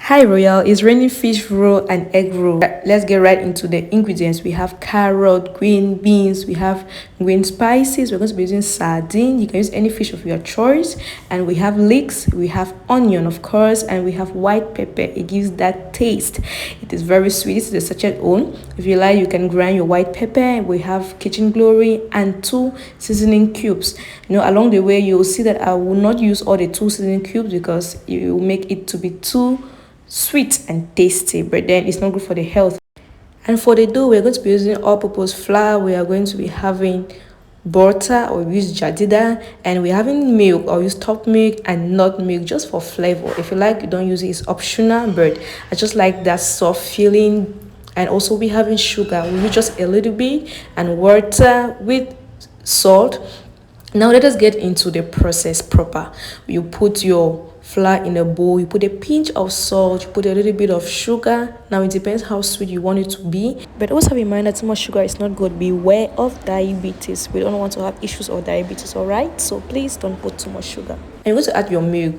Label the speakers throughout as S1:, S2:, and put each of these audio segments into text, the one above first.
S1: Hi Royal, it's raining fish roll and egg roll. Let's get right into the ingredients. We have carrot, green beans, we have green spices. We're going to be using sardine. You can use any fish of your choice. And we have leeks, we have onion, of course, and we have white pepper. It gives that taste. It is very sweet. This is the sachet own. If you like, you can grind your white pepper. We have kitchen glory and 2 seasoning cubes. Along the way, you'll see that I will not use all the 2 seasoning cubes because you will make it to be too sweet and tasty, but then it's not good for the health. And for the dough, we're going to be using all-purpose flour. We are going to be having butter, or use jadida, and we're having milk, or use top milk and nut milk just for flavor. If you like, you don't use it, it's optional, but I just like that soft feeling. And also we having sugar, we use just a little bit, and water with salt. Now let us get into the process proper. You put your flour in a bowl, you put a pinch of salt, you put a little bit of sugar. Now it depends how sweet you want it to be, but also have in mind that too much sugar is not good. Beware of diabetes. We don't want to have issues of diabetes, all right? So please don't put too much sugar. And you're going to add your milk.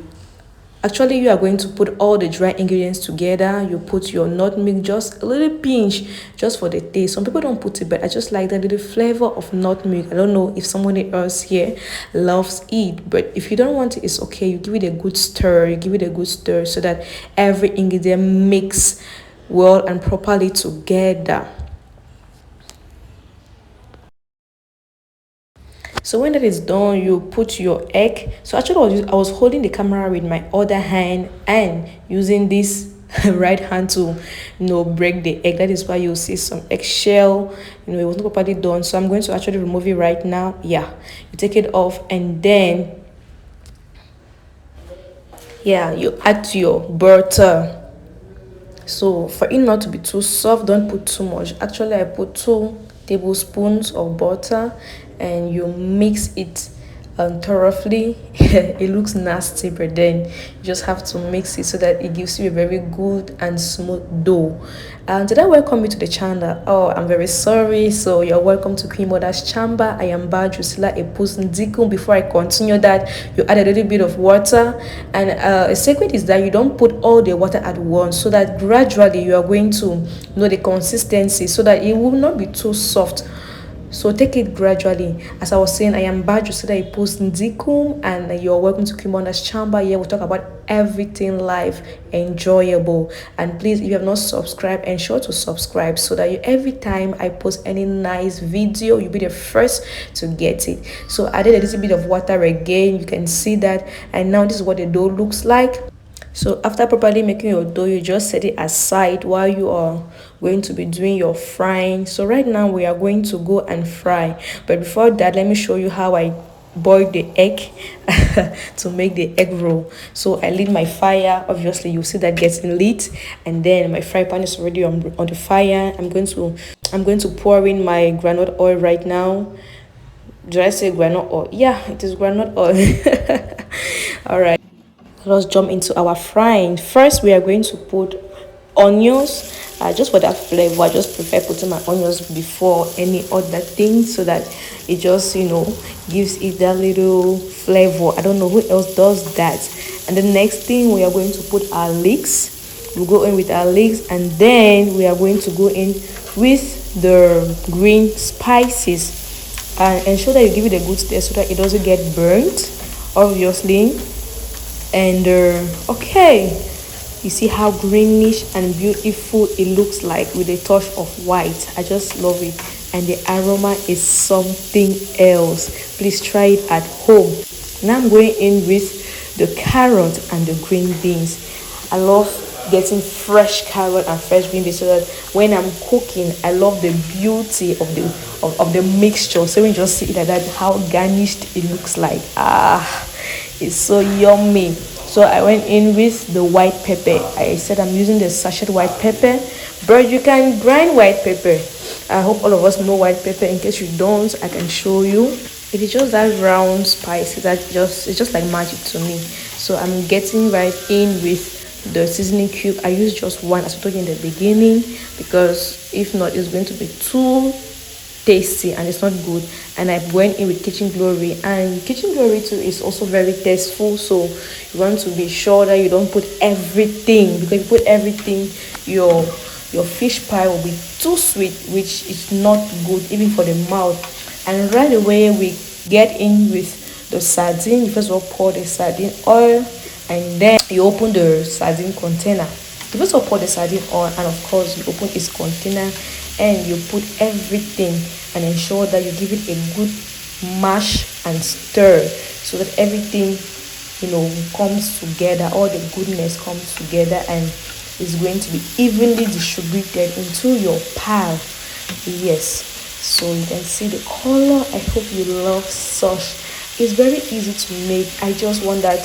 S1: Actually, you are going to put all the dry ingredients together. You put your nutmeg, just a little pinch, just for the taste. Some people don't put it, but I just like that little flavor of nutmeg. I don't know if somebody else here loves it, but if you don't want it, it's okay. You give it a good stir. You give it a good stir so that every ingredient mix well and properly together. So when that is done, you put your egg. So actually I was holding the camera with my other hand and using this right hand to break the egg. That is why you'll see some eggshell. It was not properly done. So I'm going to actually remove it right now. Yeah, you take it off, and then you add your butter. So for it not to be too soft, don't put too much. Actually, I put 2 tablespoons of butter, and you mix it thoroughly. It looks nasty, but then you just have to mix it so that it gives you a very good and smooth dough. And did I welcome you to the channel? Oh, I'm very sorry. So you're welcome to Queen Mother's Chamber. I am Bad Drusilla Epusndikum. Before I continue that, you add a little bit of water, and a secret is that you don't put all the water at once, so that gradually you are going to know the consistency, so that it will not be too soft. So take it gradually. As I was saying, I am Bad Drusilla Epusndikum, and you're welcome to Queen Mother's Chamber. Here we'll talk about everything life enjoyable. And please, if you have not subscribed, ensure to subscribe so that every time I post any nice video, you'll be the first to get it. So I added a little bit of water again. You can see that, and now this is what the dough looks like. So after properly making your dough, you just set it aside while you are going to be doing your frying. So right now we are going to go and fry, but before that, let me show you how I boil the egg to make the egg roll. So I lit my fire. Obviously you see that getting lit, and then my fry pan is already on the fire. I'm going to pour in my groundnut oil right now. Did I say groundnut oil? Yeah, it is groundnut oil. All right, let's jump into our frying. First, we are going to put onions. Just for that flavor, I just prefer putting my onions before any other thing, so that it just gives it that little flavor. I don't know who else does that. And the next thing, we are going to put our leeks. We'll go in with our leeks, and then we are going to go in with the green spices, and ensure that you give it a good stir so that it doesn't get burnt, obviously. And okay, you see how greenish and beautiful it looks like with a touch of white. I just love it, and the aroma is something else. Please try it at home. Now I'm going in with the carrot and the green beans. I love getting fresh carrot and fresh green beans, so that when I'm cooking, I love the beauty of the mixture. So when you just see it like that, how garnished it looks like. It's so yummy. So I went in with the white pepper. I said I'm using the sachet white pepper, but you can grind white pepper. I hope all of us know white pepper. In case you don't, I can show you. It is just that round spice it's just like magic to me. So I'm getting right in with the seasoning cube. I use just 1, as I told you in the beginning, because if not, it's going to be too tasty and it's not good. And I went in with Kitchen Glory, and Kitchen Glory too is also very tasteful. So you want to be sure that you don't put everything, because if you put everything, your fish pie will be too sweet, which is not good even for the mouth. And right away we get in with the sardine. You first of all pour the sardine oil, and then you open the sardine container. You first of all pour the sardine oil, and of course you open its container and you put everything, and ensure that you give it a good mash and stir, so that everything comes together, all the goodness comes together, and is going to be evenly distributed into your pie. Yes, so you can see the color. I hope you love such. It's very easy to make. I just want that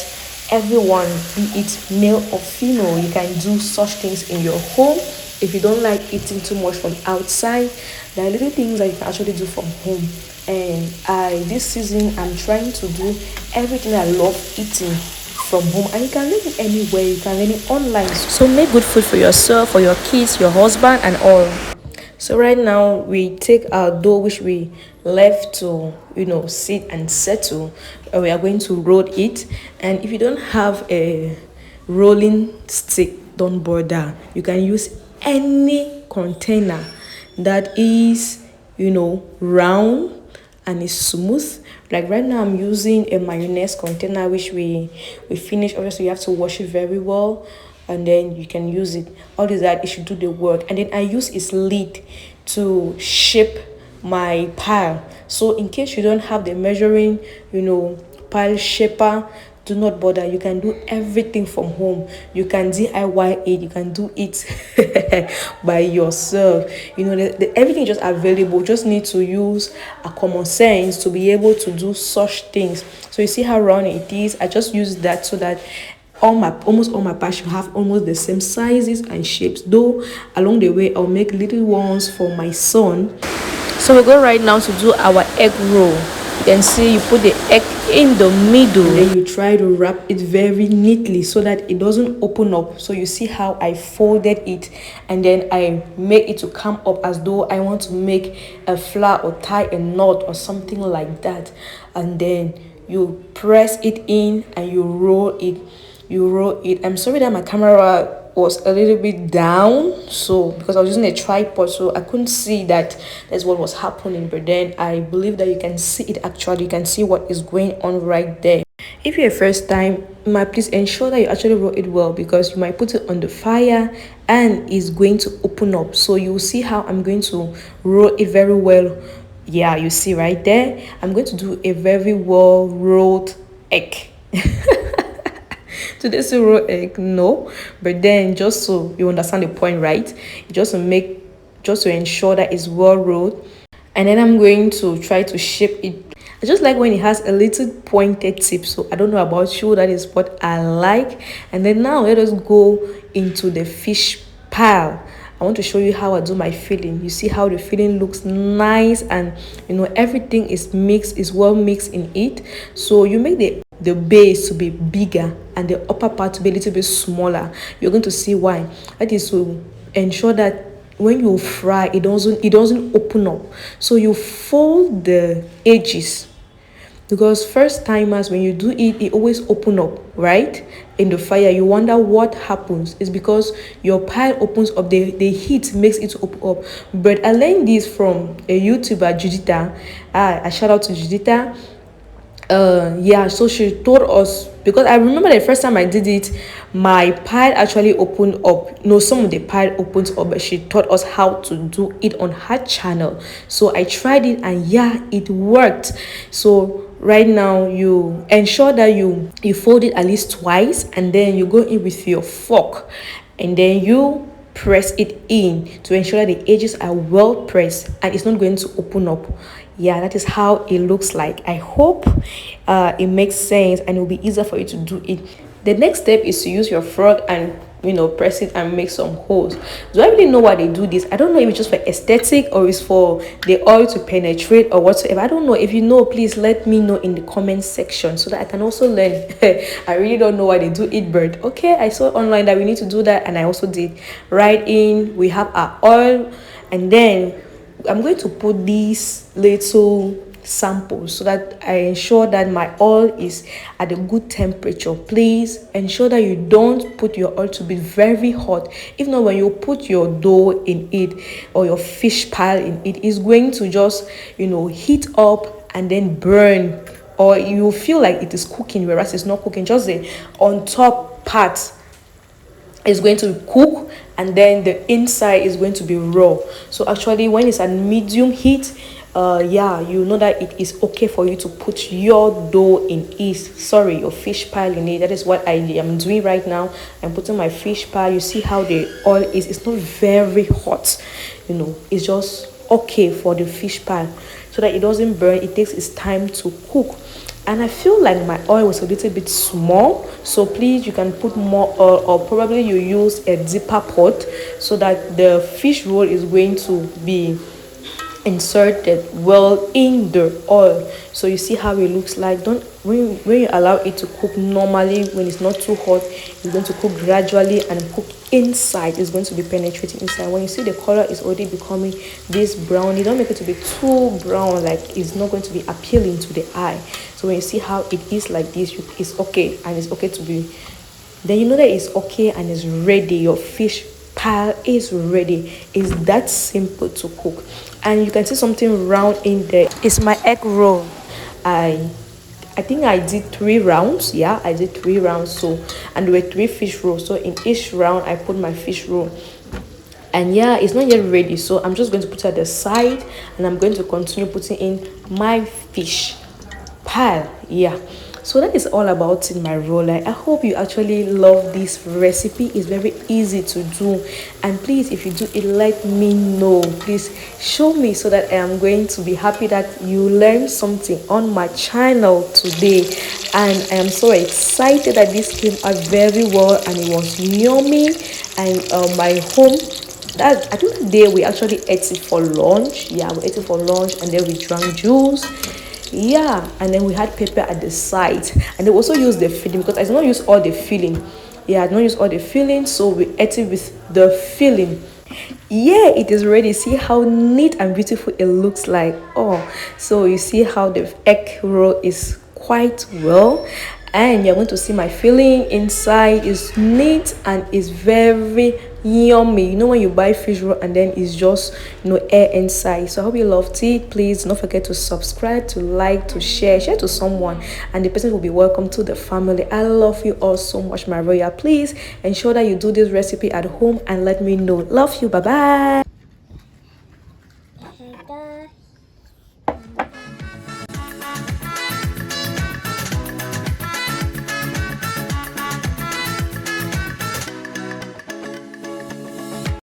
S1: everyone, be it male or female, you can do such things in your home. If you don't like eating too much from outside, there are little things that you can actually do from home. And this season I'm trying to do everything I love eating from home, and you can learn it anywhere. You can learn it online. So make good food for yourself, for your kids, your husband, and all. So right now we take our dough, which we left to sit and settle, and we are going to roll it. And if you don't have a rolling stick, don't bother. You can use any container that is round and is smooth. Like right now I'm using a mayonnaise container, which we finished. Obviously you have to wash it very well, and then you can use it. All is that it should do the work. And then I use its lid to shape my pile. So in case you don't have the measuring pile shaper, do not bother. You can do everything from home. You can DIY it. You can do it by yourself. Everything just available. Just need to use a common sense to be able to do such things. So you see how round it is. I just use that so that almost all my pies should have almost the same sizes and shapes. Though along the way I'll make little ones for my son. So we're going right now to do our egg roll. You can see you put the egg in the middle, and then you try to wrap it very neatly so that it doesn't open up. So you see how I folded it, and then I make it to come up as though I want to make a flower or tie a knot or something like that. And then you press it in and you roll it. I'm sorry that my camera was a little bit down, so because I was using a tripod, so I couldn't see that's what was happening. But then I believe that you can see it. Actually, you can see what is going on right there. If you're a first time, please ensure that you actually roll it well, because you might put it on the fire and it's going to open up. So you will see how I'm going to roll it very well. Yeah, you see right there, I'm going to do a very well rolled egg. Today's raw egg, no, but then just so you understand the point, right? Just to ensure that it's well rolled. And then I'm going to try to shape it. I just like when it has a little pointed tip. So I don't know about you, that is what I like. And then now let us go into the fish pile. I want to show you how I do my filling. You see how the filling looks nice, and everything is mixed, is well mixed in it. So you make the base to be bigger and the upper part to be a little bit smaller. You're going to see why. That is to ensure that when you fry, it doesn't open up. So you fold the edges, because first timers, when you do it, it always open up, right? In the fire, you wonder what happens. It's because your pile opens up, the heat makes it open up. But I learned this from a YouTuber, Judita. A shout out to Judita. So she told us, because I remember the first time I did it, my pile actually opened up. No, some of the pile opens up, but she taught us how to do it on her channel. So I tried it, and it worked. So right now you ensure that you fold it at least twice, and then you go in with your fork, and then you press it in to ensure that the edges are well pressed and it's not going to open up. That is how it looks like. I hope it makes sense and it will be easier for you to do it. The next step is to use your fork and press it and make some holes. Do I really know why they do this? I don't know if it's just for aesthetic or it's for the oil to penetrate or whatsoever. I don't know. If you know, please let me know in the comment section so that I can also learn. I really don't know why they do it, but okay, I saw online that we need to do that, and I also did. Right in, we have our oil, and then I'm going to put these little samples so that I ensure that my oil is at a good temperature. Please ensure that you don't put your oil to be very hot. If not, when you put your dough in it or your fish pile in it, it's going to just heat up and then burn, or you feel like it is cooking whereas it's not cooking. Just the on top part is going to cook, and then the inside is going to be raw. So actually, when it's at medium heat, yeah, you know that it is okay for you to put your dough in it. Sorry, your fish pile in it. That is what I am doing right now. I'm putting my fish pile. You see how the oil is? It's not very hot. It's just okay for the fish pile so that it doesn't burn. It takes its time to cook. And I feel like my oil was a little bit small, so please, you can put more oil, or probably you use a deeper pot so that the fish roll is going to be inserted well in the oil. So you see how it looks like. Don't when you allow it to cook normally, when it's not too hot, it's going to cook gradually and cook inside. It's going to be penetrating inside. When you see the color is already becoming this brown, you don't make it to be too brown, like it's not going to be appealing to the eye. So when you see how it is like this, it's okay, and it's okay to be, then you know that it's okay and it's ready. Your fish pile is ready. It's that simple to cook. And you can see something round in there. It's my egg roll. I think I did 3 rounds. Yeah, I did 3 rounds. So, and there were 3 fish rolls. So in each round I put my fish roll. And yeah, it's not yet ready, so I'm just going to put it at the side, and I'm going to continue putting in my fish pile. Yeah, so that is all about in my roller. I hope you actually love this recipe. It's very easy to do, and please, if you do it, let me know. Please show me, so that I am going to be happy that you learned something on my channel today. And I am so excited that this came out very well, and it was yummy. And my home, that I think the day we actually ate it for lunch. Yeah, we ate it for lunch, and then we drank juice. Yeah, and then we had pepper at the side, and they also used the filling, because I did not use all the filling. Yeah, I did not use all the filling, so we ate it with the filling. Yeah, it is ready. See how neat and beautiful it looks like. Oh, so you see how the egg roll is quite well, and you're going to see my filling inside is neat and is very yummy. You know when you buy fish roll and then it's just air inside. So I hope you loved it. Please don't forget to subscribe, to like, to share to someone, and the person will be welcome to the family. I love you all so much, my royal. Please ensure that you do this recipe at home and let me know. Love you. Bye bye.